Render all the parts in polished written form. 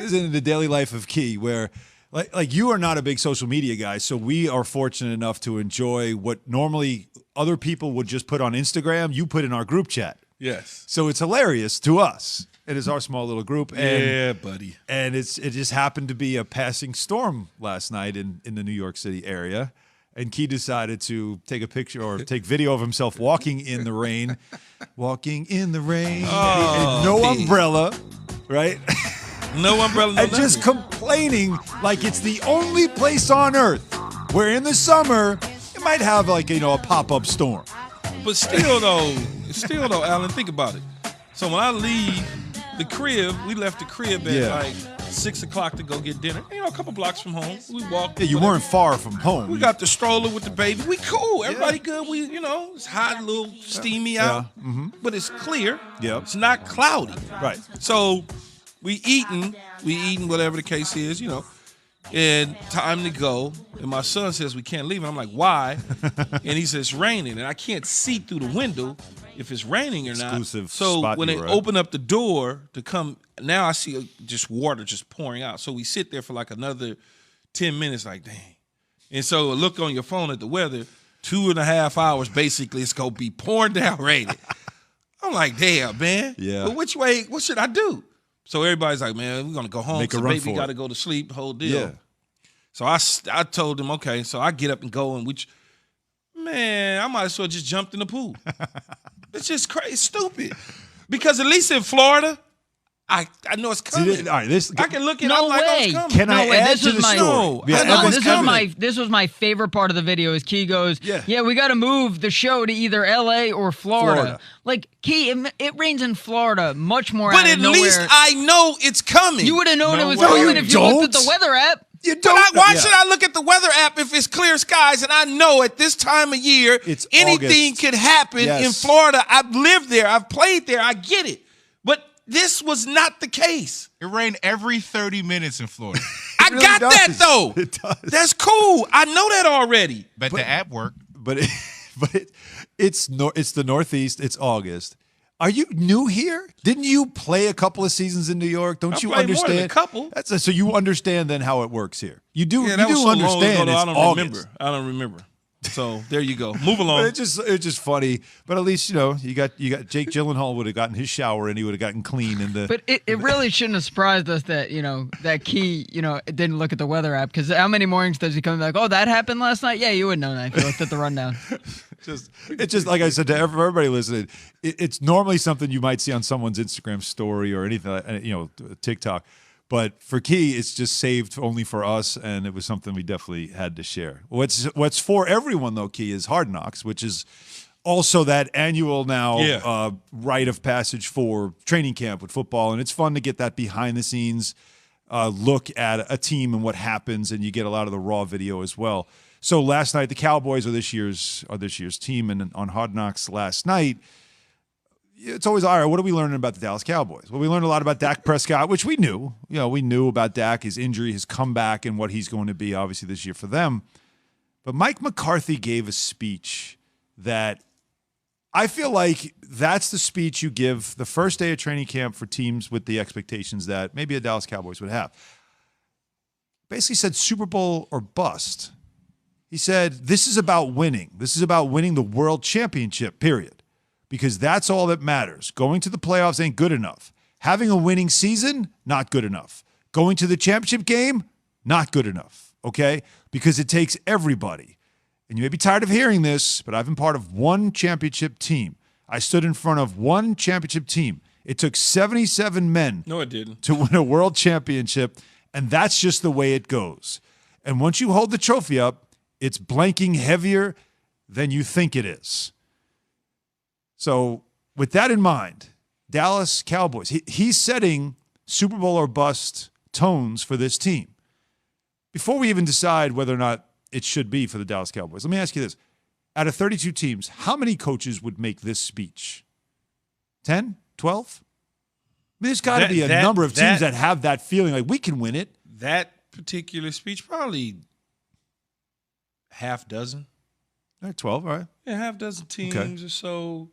is in the daily life of Key, where like you are not a big social media guy, so we are fortunate enough to enjoy what normally other people would just put on Instagram. You put in our group chat. Yes. So it's hilarious to us. It is our small little group. And, yeah, buddy. And it just happened to be a passing storm last night in the New York City area. And Key decided to take a picture or take video of himself walking in the rain. Walking in the rain. Oh, no umbrella, right? No umbrella, no and just complaining like it's the only place on earth where in the summer you might have like, a pop-up storm. But still though, Alan, think about it. So when I leave the crib, we left the crib at like 6 o'clock to go get dinner. A couple blocks from home. We walked. Yeah, you weren't far from home. We got the stroller with the baby. We cool. Everybody good. We, it's hot, a little steamy out, but it's clear. Yeah. It's not cloudy. Right. So we eating whatever the case is, and time to go. And my son says we can't leave. And I'm like, why? And he says it's raining, and I can't see through the window if it's raining or not. So when they open up the door to come, now I see just water just pouring out. So we sit there for like another 10 minutes, like, dang. And so look on your phone at the weather, 2.5 hours basically, it's going to be pouring down raining. I'm like, damn, man. Yeah. But which way, what should I do? So everybody's like, man, we're going to go home because the baby got to go to sleep, the whole deal. Yeah. So I told them, okay. So I get up and go, and man, I might as well just jumped in the pool. It's just crazy, stupid. Because at least in Florida, I know it's coming. All right, I can look at it. No I'm like, oh, way. it's coming. Can I add to the story? No, Yeah, I know it's this was my favorite part of the video. Is Key goes, yeah, we got to move the show to either L.A. or Florida. Like Key, it rains in Florida much more. But out of nowhere. least I know it's coming. You would have known it was way. coming You if you looked at the don't. weather app. You don't. Why should I look at the weather app if it's clear skies and I know at this time of year anything August. could happen in Florida? I've lived there. I've played there. I get it. But this was not the case. It rained every 30 minutes in Florida. I really got that, though. It does. That's cool. I know that already. But the app worked. It's the Northeast. It's August. Are you new here? Didn't you play a couple of seasons in New York? Don't you understand? More than a couple. So you understand then how it works here. You do. Yeah, you do understand. I don't August. remember. I don't remember. So there you go. Move along. But it's just funny. But at least you got Jake Gyllenhaal would have gotten his shower and he would have gotten clean in the. But it really shouldn't have surprised us that that Key didn't look at the weather app, because how many mornings does he come like, oh, that happened last night? Yeah, you would know that if you looked at the rundown. It's just like I said to everybody listening. It's normally something you might see on someone's Instagram story or anything, TikTok. But for Key, it's just saved only for us, and it was something we definitely had to share. What's for everyone, though, Key, is Hard Knocks, which is also that annual now rite of passage for training camp with football. And it's fun to get that behind-the-scenes look at a team and what happens, and you get a lot of the raw video as well. So last night, the Cowboys are this year's team, and on Hard Knocks last night, it's always, all right, what are we learning about the Dallas Cowboys? Well, we learned a lot about Dak Prescott, which we knew. We knew about Dak, his injury, his comeback, and what he's going to be, obviously, this year for them. But Mike McCarthy gave a speech that I feel like that's the speech you give the first day of training camp for teams with the expectations that maybe the Dallas Cowboys would have. Basically said Super Bowl or bust. He said, this is about winning. This is about winning the world championship, period. Because that's all that matters. Going to the playoffs ain't good enough. Having a winning season, not good enough. Going to the championship game, not good enough, okay? Because it takes everybody. And you may be tired of hearing this, but I've been part of one championship team. I stood in front of one championship team. It took 77 men No, it didn't. to win a world championship, and that's just the way it goes. And once you hold the trophy up, it's blanking heavier than you think it is. So with that in mind, Dallas Cowboys, he's setting Super Bowl or bust tones for this team. Before we even decide whether or not it should be for the Dallas Cowboys, let me ask you this. Out of 32 teams, how many coaches would make this speech? 10? 12? I mean, there's got to be a number of teams that have that feeling like we can win it. That particular speech, probably half dozen. 12, all right. Yeah, half dozen teams or so.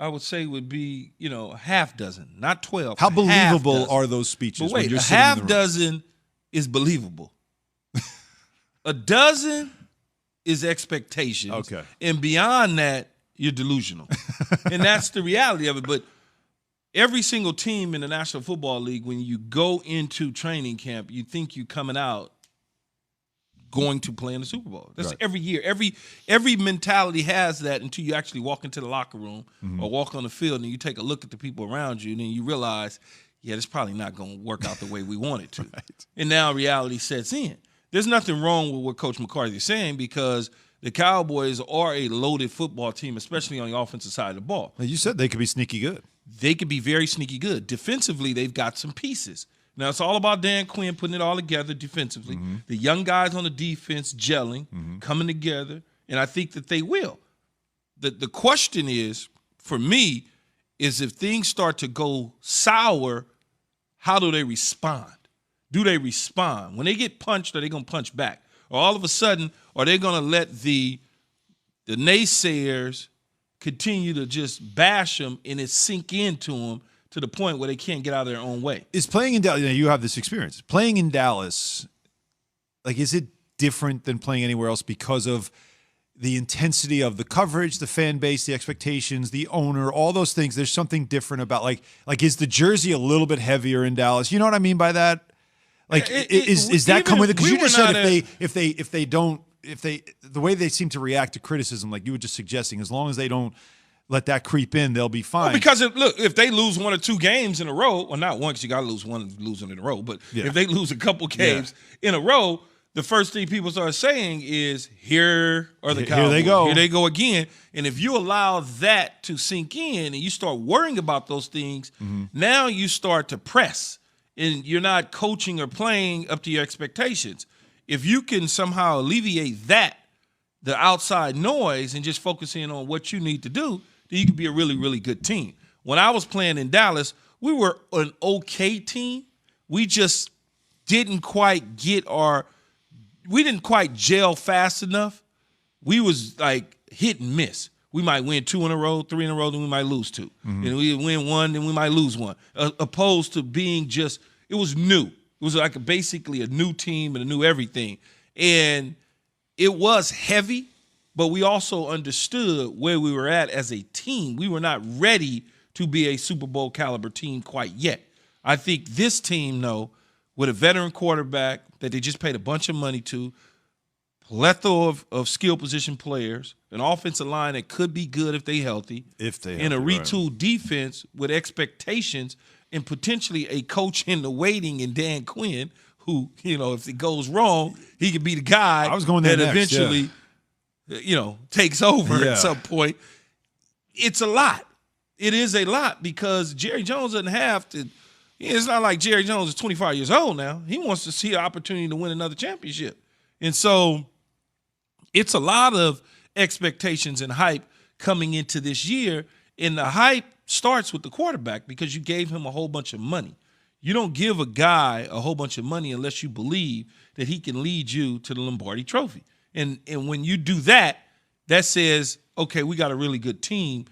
I would say would be, half dozen, not 12. How believable are those speeches? But wait, when you're a sitting in the half room? dozen is believable. A dozen is expectations. Okay. And beyond that, you're delusional. And that's the reality of it. But every single team in the National Football League, when you go into training camp, you think you're coming out going to play in the Super Bowl. That's right. Every year. Every mentality has that until you actually walk into the locker room or walk on the field and you take a look at the people around you and then you realize, yeah, it's probably not going to work out the way we want it to. Right. And now reality sets in. There's nothing wrong with what Coach McCarthy is saying because the Cowboys are a loaded football team, especially on the offensive side of the ball. You said they could be sneaky good. They could be very sneaky good. Defensively, they've got some pieces. Now, it's all about Dan Quinn putting it all together defensively. The young guys on the defense gelling, coming together, and I think that they will. The question is, for me, is if things start to go sour, how do they respond? Do they respond? When they get punched, are they going to punch back? Or all of a sudden, are they going to let the naysayers continue to just bash them and it sink into them to the point where they can't get out of their own way? Is playing in Dallas, you have this experience. Playing in Dallas, is it different than playing anywhere else because of the intensity of the coverage, the fan base, the expectations, the owner, all those things? There's something different about is the jersey a little bit heavier in Dallas? You know what I mean by that? Is that coming with it? Because you just said the way they seem to react to criticism, like you were just suggesting, as long as they don't let that creep in, they'll be fine. Well, because if they lose one or two games in a row, well, not one because you got to lose one in a row, but if they lose a couple games in a row, the first thing people start saying is, here are the Cowboys. Here they go. Here they go again. And if you allow that to sink in and you start worrying about those things, now you start to press. And you're not coaching or playing up to your expectations. If you can somehow alleviate the outside noise, and just focus in on what you need to do, then you can be a really, really good team. When I was playing in Dallas, we were an okay team. We just didn't quite we didn't quite gel fast enough. We was like hit and miss. We might win 2 in a row, 3 in a row, then we might lose 2. And we win 1, then we might lose 1. Opposed to being it was new. It was like basically a new team and a new everything. And it was heavy, but we also understood where we were at as a team. We were not ready to be a Super Bowl caliber team quite yet. I think this team, though, with a veteran quarterback that they just paid a bunch of money to, plethora of skill position players, an offensive line that could be good if they're healthy, and a retooled defense with expectations, and potentially a coach in the waiting in Dan Quinn, who, if it goes wrong, he could be the guy that eventually, takes over at some point. It's a lot. It is a lot because Jerry Jones doesn't have to. It's not like Jerry Jones is 25 years old now. He wants to see an opportunity to win another championship. And so it's a lot of expectations and hype coming into this year, and the hype starts with the quarterback because you gave him a whole bunch of money. You don't give a guy a whole bunch of money unless you believe that he can lead you to the Lombardi Trophy. And when you do that, that says, okay, we got a really good team.